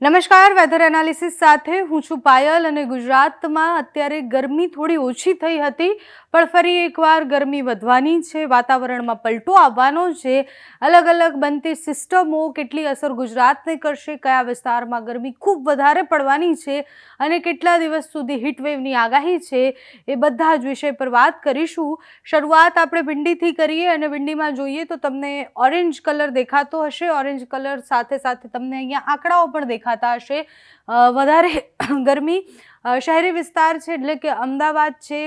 નમસ્કાર, weather analysis સાથે હું છું પાયલ અને ગુજરાતમાં અત્યારે ગરમી થોડી ઓછી થઈ હતી પણ ફરી એકવાર ગરમી વધવાની છે. વાતાવરણમાં પલટો આવવાનો છે. અલગ અલગ બનતી સિસ્ટમો કેટલી અસર ગુજરાતને કરશે, કયા વિસ્તારમાં ગરમી ખૂબ વધારે પડવાની છે અને કેટલા દિવસ સુધી હીટવેવની આગાહી છે, એ બધા જ વિષય પર વાત કરીશું. શરૂઆત આપણે ભીંડીથી કરીએ અને ભીંડીમાં જોઈએ તો તમને ઓરેન્જ કલર દેખાતો હશે. ઓરેન્જ કલર સાથે સાથે તમને અહીંયા આંકડાઓ પણ દેખાતા હશે. વધારે ગરમી શહેરી વિસ્તાર છે એટલે કે અમદાવાદ છે,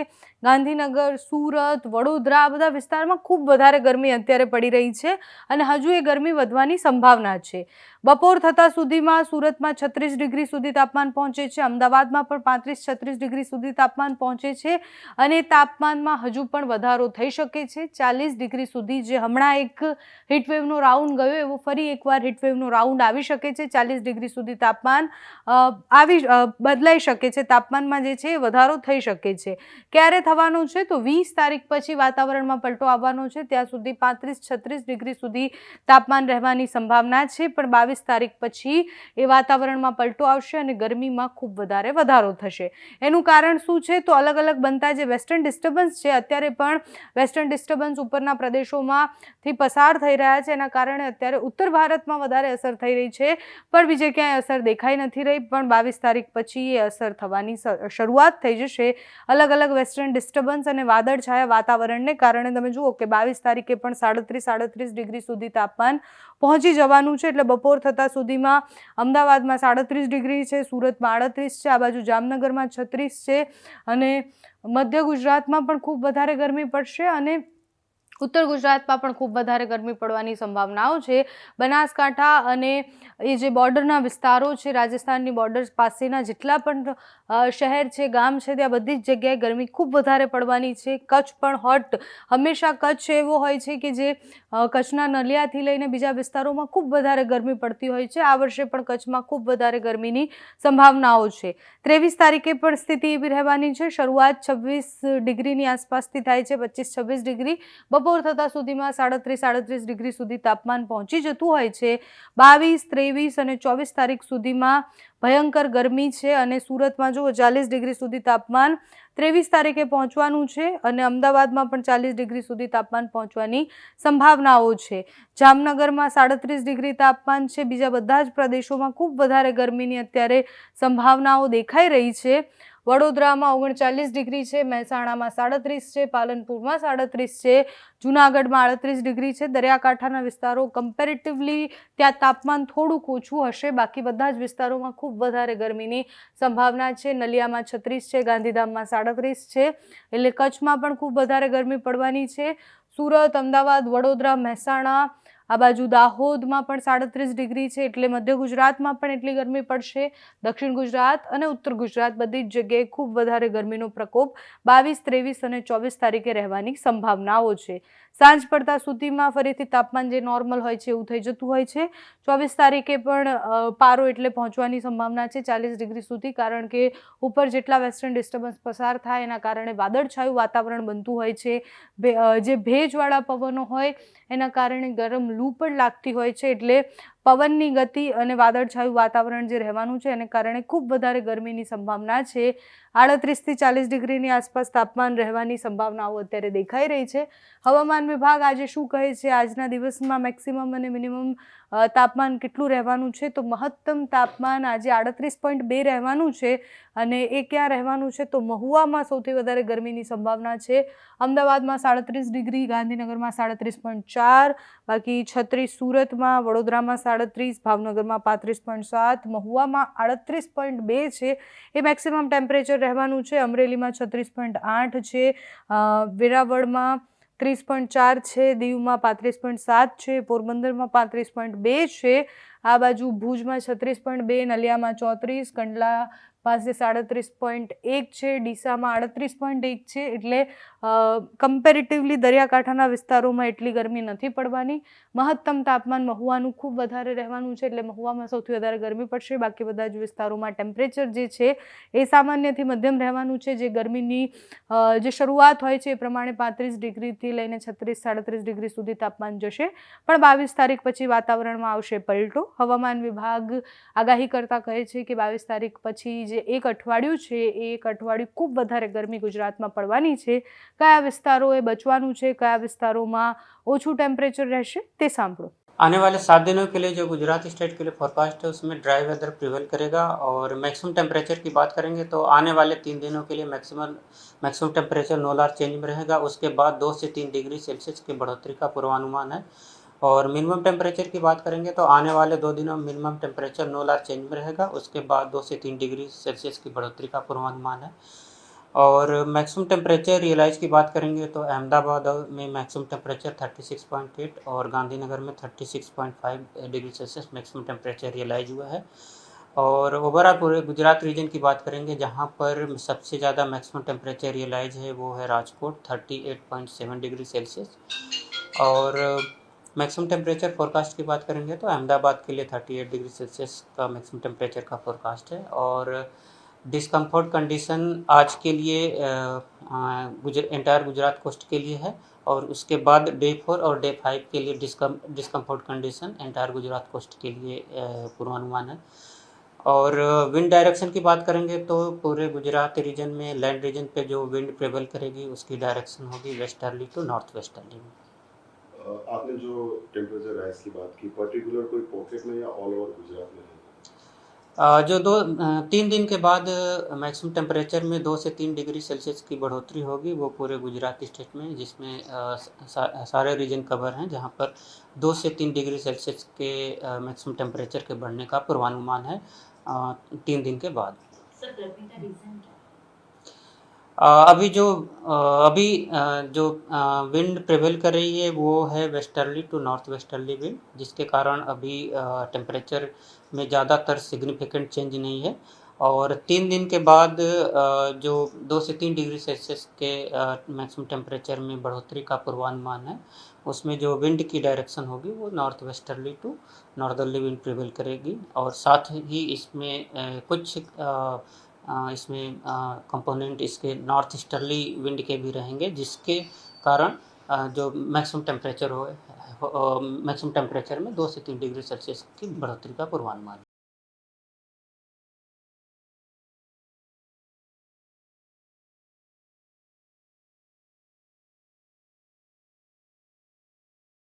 ગાંધીનગર, સુરત, વડોદરા આ બધા વિસ્તારમાં ખૂબ વધારે ગરમી અત્યારે પડી રહી છે અને હજુ એ ગરમી વધવાની સંભાવના છે. બપોર થતાં સુધીમાં સુરતમાં 36 ડિગ્રી સુધી તાપમાન પહોંચે છે, અમદાવાદમાં પણ 35-36 ડિગ્રી સુધી તાપમાન પહોંચે છે અને તાપમાનમાં હજુ પણ વધારો થઈ શકે છે 40 ડિગ્રી સુધી. જે હમણાં એક હીટવેવનો રાઉન્ડ ગયો એવો ફરી એકવાર હીટવેવનો રાઉન્ડ આવી શકે છે. 40 ડિગ્રી સુધી તાપમાન બદલાઈ શકે છે, તાપમાનમાં જે છે એ વધારો થઈ શકે છે. ક્યારે થવાનું છે તો 20 તારીખ પછી વાતાવરણમાં પલટો આવવાનો છે. ત્યાં સુધી 35-36 ડિગ્રી સુધી તાપમાન રહેવાની સંભાવના છે પણ 22 તારીખ પછી એ વાતાવરણમાં પલટો આવશે અને ગરમીમાં ખૂબ વધારે વધારો થશે. એનું કારણ શું છે તો અલગ અલગ બનતા જે વેસ્ટર્ન ડિસ્ટર્બન્સ છે, અત્યારે પણ વેસ્ટર્ન ડિસ્ટર્બન્સ ઉપરના પ્રદેશોમાંથી પસાર થઈ રહ્યા છે. એના કારણે અત્યારે ઉત્તર ભારતમાં વધારે અસર થઈ રહી છે પણ બીજે ક્યાંય અસર દેખાઈ નથી રહી. પણ 22 તારીખ પછી એ અસર થવાની શરૂઆત થઈ જશે. અલગ અલગ વેસ્ટર્ન ડિસ્ટર્બન્સ અને વાદળછાયા વાતાવરણને કારણે તમે જુઓ કે 22 તારીખે પણ 37-38 ડિગ્રી સુધી તાપમાન પહોંચી જવાનું છે. એટલે બપોર થતાં સુધીમાં અમદાવાદમાં 37 ડિગ્રી છે, સુરતમાં 38 છે, આ બાજુ જામનગરમાં 36 છે અને મધ્ય ગુજરાતમાં પણ ખૂબ વધારે ગરમી પડશે અને ઉત્તર ગુજરાતમાં પણ ખૂબ વધારે ગરમી પડવાની સંભાવનાઓ છે. બનાસકાંઠા અને એ જે બોર્ડરના વિસ્તારો છે, રાજસ્થાનની બોર્ડર પાસેના જેટલા પણ શહેર છે, ગામ છે, ત્યાં બધી જ જગ્યાએ ગરમી ખૂબ વધારે પડવાની છે. કચ્છ પણ હોટ, હંમેશા કચ્છ એવો હોય છે કે જે કચ્છના નલિયાથી લઈને બીજા વિસ્તારોમાં ખૂબ વધારે ગરમી પડતી હોય છે. આ વર્ષે પણ કચ્છમાં ખૂબ વધારે ગરમીની સંભાવનાઓ છે. 23 તારીખે પણ સ્થિતિ એવી રહેવાની છે. શરૂઆત 26 ડિગ્રીની આસપાસથી થાય છે, 25-26 ડિગ્રી. બપોર થતાં સુધીમાં 37-38 ડિગ્રી સુધી તાપમાન પહોંચી જતું હોય છે. 22, 23 અને 24 તારીખ સુધીમાં ભયંકર ગરમી છે અને સુરતમાં જો 40 ડિગ્રી સુધી તાપમાન 23 તારીખે પહોંચવાનું છે અને અમદાવાદમાં પણ 40 ડિગ્રી સુધી તાપમાન પહોંચવાની સંભાવનાઓ છે. જામનગરમાં 37 ડિગ્રી તાપમાન છે. બીજા બધા જ પ્રદેશોમાં ખૂબ વધારે ગરમીની અત્યારે સંભાવનાઓ દેખાઈ રહી છે. વડોદરામાં 39 ડિગ્રી છે, મહેસાણામાં 37 છે, પાલનપુરમાં 37 છે, જૂનાગઢમાં 38 ડિગ્રી છે. દરિયાકાંઠાના વિસ્તારો કમ્પેરેટિવલી ત્યાં તાપમાન થોડુંક ઓછું હશે, બાકી બધા જ વિસ્તારોમાં ખૂબ વધારે ગરમીની સંભાવના છે. નલિયામાં 36 છે, ગાંધીધામમાં 37 છે, એટલે કચ્છમાં પણ ખૂબ વધારે ગરમી પડવાની છે. સુરત, અમદાવાદ, વડોદરા, મહેસાણા, આ બાજુ દાહોદમાં પણ 37 ડિગ્રી છે, એટલે મધ્ય ગુજરાતમાં પણ એટલી ગરમી પડશે. દક્ષિણ ગુજરાત અને ઉત્તર ગુજરાત બધી જ જગ્યાએ ખૂબ વધારે ગરમીનો પ્રકોપ 22, 23 અને 24 તારીખે રહેવાની સંભાવનાઓ છે. સાંજ પડતા સુધીમાં ફરીથી તાપમાન જે નોર્મલ હોય છે એવું થઈ જતું હોય છે. 24 તારીખે પણ પારો એટલે પહોંચવાની સંભાવના છે 40 ડિગ્રી સુધી, કારણ કે ઉપર જેટલા વેસ્ટર્ન ડિસ્ટર્બન્સ પસાર થાય એના કારણે વાદળછાયું વાતાવરણ બનતું હોય છે. જે ભેજવાળા પવનો હોય એના કારણે ગરમ લૂ પણ લાગતી હોય છે, એટલે પવનની ગતિ અને વાદળછાયું વાતાવરણ જે રહેવાનું છે એને કારણે ખૂબ વધારે ગરમીની સંભાવના છે. 38 થી 40 ડિગ્રીની આસપાસ તાપમાન રહેવાની સંભાવનાઓ અત્યારે દેખાઈ રહી છે. હવામાન વિભાગ આજે શું કહે છે, આજના દિવસમાં મેક્સિમમ અને મિનિમમ તાપમાન કેટલું રહેવાનું છે તો મહત્તમ તાપમાન આજે 38.2 રહેવાનું છે અને એ ક્યાં રહેવાનું છે તો મહુવામાં સૌથી વધારે ગરમીની સંભાવના છે. અમદાવાદમાં 37 ડિગ્રી, ગાંધીનગરમાં 37.4, બાકી 36 સુરતમાં, વડોદરામાં 37, ભાવનગરમાં 35.7, મહુવામાં 38.2 છે એ મેક્સિમમ ટેમ્પરેચર રહેવાનું છે. અમરેલીમાં 36.8 છે, વેરાવળમાં 30.4 છે, દીવમાં 35.7 છે, પોરબંદરમાં 35.2 છે, આ બાજુ ભુજમાં 36.2, નલિયામાં 34, કંડલા પાસે 37.1 છે, ડીસામાં 38.1 છે. એટલે કમ્પેરેટિવલી દરિયાકાંઠાના વિસ્તારોમાં એટલી ગરમી નથી પડવાની. મહત્તમ તાપમાન મહુવાનું ખૂબ વધારે રહેવાનું છે, એટલે મહુવામાં સૌથી વધારે ગરમી પડશે. બાકી બધા જ વિસ્તારોમાં ટેમ્પરેચર જે છે એ સામાન્યથી મધ્યમ રહેવાનું છે. જે ગરમીની જે શરૂઆત હોય છે એ પ્રમાણે 35 ડિગ્રીથી લઈને 36-37 ડિગ્રી સુધી તાપમાન જશે. પણ 22 તારીખ પછી વાતાવરણમાં આવશે પલટો. હવામાન વિભાગ આગાહી કરતાં કહે છે કે 22 તારીખ પછી જે એક અઠવાડિયું છે એ એક અઠવાડિયું ખૂબ વધારે ગરમી ગુજરાતમાં પડવાની છે। કયા વિસ્તારોએ બચવાનું છે, કયા વિસ્તારોમાં ઓછું ટેમ્પરેચર રહેશે તે સાંભળો। आने वाले 7 दिनों के लिए जो गुजरात स्टेट के लिए फोरकास्ट है उसमें ड्राई वेदर प्रिवेल करेगा। और मैक्सिमम टेम्परेचर की बात करेंगे तो आने वाले 3 दिनों के लिए maximum temperature no large change में रहेगा। उसके बाद 2 से 3 डिग्री सेल्सियस की बढ़ोतरी का पूर्वानुमान है। और मिनिमम टेम्परेचर की बात करेंगे तो आने वाले 2 दिनों में minimum temperature no large change में रहेगा। उसके बाद 2 से 3 डिग्री सेल्सियस की बढ़ोतरी का पूर्वानुमान है। और मैक्सिमम टेम्परेचर रियलाइज की बात करेंगे तो अहमदाबाद में मैक्सिमम टेम्परेचर 36.8 और गांधीनगर में 36.5 degree Celsius maximum temperature realise हुआ है। और ओवरऑल पूरे गुजरात रीजन की बात करेंगे जहां पर सबसे ज़्यादा मैक्सिमम टेम्परेचर रियलाइज है वो है राजकोट 38.7 डिग्री सेल्सियस। और मैक्सिमम टेम्परेचर फोरकास्ट की बात करेंगे तो अहमदाबाद के लिए 38 डिग्री सेल्सियस का मैक्सिमम टेम्परेचर का फोरकास्ट है। और डिस्कम्फर्ट कंडीशन आज के लिए एंटायर गुजरात कोस्ट के लिए है। और उसके बाद डे 4 और डे 5 के लिए discomfort condition entire Gujarat coast के लिए पूर्वानुमान है। और विंड डायरेक्शन की बात करेंगे तो पूरे गुजरात रीजन में लैंड रीजन पे जो विंड प्रेवल करेगी उसकी डायरेक्शन होगी वेस्टर्ली टू नॉर्थ वेस्टर्ली में। आपने जो टेम्परेचर राइज की बात की, पर्टिकुलर कोई पॉकेट में या ऑल ओवर गुजरात में? जो 3 दिन के बाद मैक्सिमम टेम्परेचर में 2 से 3 डिग्री सेल्सियस की बढ़ोतरी होगी वो पूरे गुजरात स्टेट में, जिसमें सारे रीजन कवर हैं जहां पर 2 से 3 डिग्री सेल्सियस के मैक्सिमम टेम्परेचर के बढ़ने का पूर्वानुमान है 3 दिन के बाद। सर, गर्मी का रीजन क्या? अभी जो विंड प्रेवेल कर रही है वो है westerly to north westerly wind, जिसके कारण अभी टेम्परेचर में ज़्यादातर सिग्निफिकेंट चेंज नहीं है। और 3 दिन के बाद जो 2 से 3 डिग्री सेल्सियस के मैक्सिमम टेम्परेचर में बढ़ोतरी का पूर्वानुमान है उसमें जो विंड की डायरेक्शन होगी वो north westerly to northerly wind prevail करेगी। और साथ ही इसमें कुछ इसमें कंपोनेंट इसके नॉर्थ ईस्टर्ली विंड के भी रहेंगे, जिसके कारण जो मैक्सिमम टेम्परेचर में 2 से 3 डिग्री सेल्सियस की बढ़ोतरी का पूर्वानुमान है।